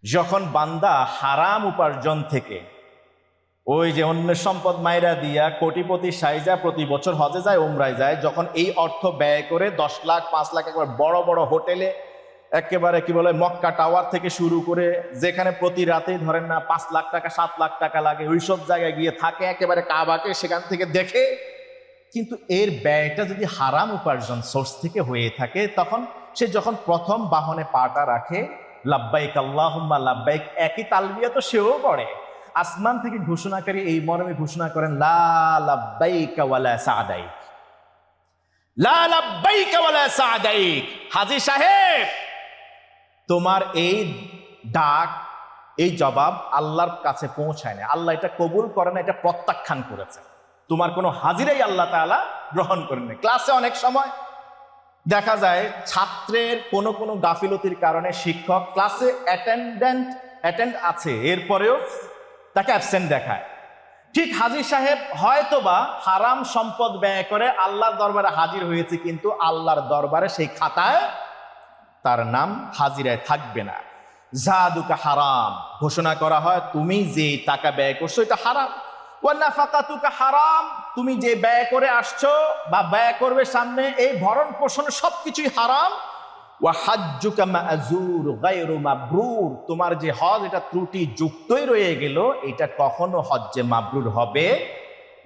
যখন বান্দা হারাম উপার্জন থেকে ওই যে অন্য সম্পদ মাইরা দিয়া কোটিপতি সাইজা প্রতি বছর হজে যায়, উমরায় যায়, যখন এই অর্থ ব্যয় করে 10 লাখ 5 লাখ একবার বড় বড় হোটেলে একেবারে কি বলে মক্কা টাওয়ার থেকে শুরু করে যেখানে প্রতি রাতেই ধরেন না 5 লাখ টাকা 7 লাখ টাকা লাগে, ওইসব জায়গায় গিয়ে থাকে, একেবারে কাবাকে সেখান থেকে দেখে, কিন্তু এর ব্যয়টা যদি হারাম উপার্জন সোর্স থেকে হয়ে থাকে, তখন সে যখন প্রথম বাহনে পাটা রাখে, লাব্বাইক আল্লাহুম্মা লাব্বাইক, একই তালবিয়া তো সেও পড়ে। আসমান থেকে ঘোষণাকারী এই মর্মে ঘোষণা করেন, লা লাব্বাইকা ওয়ালা সাদাইক, লা লাব্বাইকা ওয়ালা সাদাইক। হাজী সাহেব, তোমার এই ডাক, এই জবাব আল্লাহর কাছে পৌঁছায় না, আল্লাহ এটা কবুল করে না, এটা প্রত্যাখ্যান করেছে। তোমার কোনো হাজিরাই আল্লাহ তাআলা গ্রহণ করেন না। ক্লাসে অনেক সময় দেখা যায় ছাত্রের কোনো কোনো গাফিলতির কারণে শিক্ষক ক্লাসে অ্যাটেন্ড আছে, এরপরেও তাকে অ্যাবসেন্ট দেখায়। ঠিক হাজী সাহেব হয়তোবা হারাম সম্পদ ব্যয় করে আল্লাহর দরবারে হাজির হয়েছে, কিন্তু আল্লাহর দরবারে সেই খাতায় তার নাম হাজিরায় থাকবে না। জাদুকা হারাম ঘোষণা করা হয়, তুমি যে টাকা ব্যয় করছো এটা হারাম। ওয়া নাফাকাতুকা হারাম, তুমি যে ব্যয় করে আসছো বা ব্যয় করবে সামনে, এই ভরণ পোষণ সবকিছুই হারাম। ওয়া হাজ্জুকা মা'জুর গায়রু মাবরুর, তোমার যে হজ এটা ত্রুটি যুক্তই রয়ে গেল, এটা কখনো হজ্জে মাবরুর হবে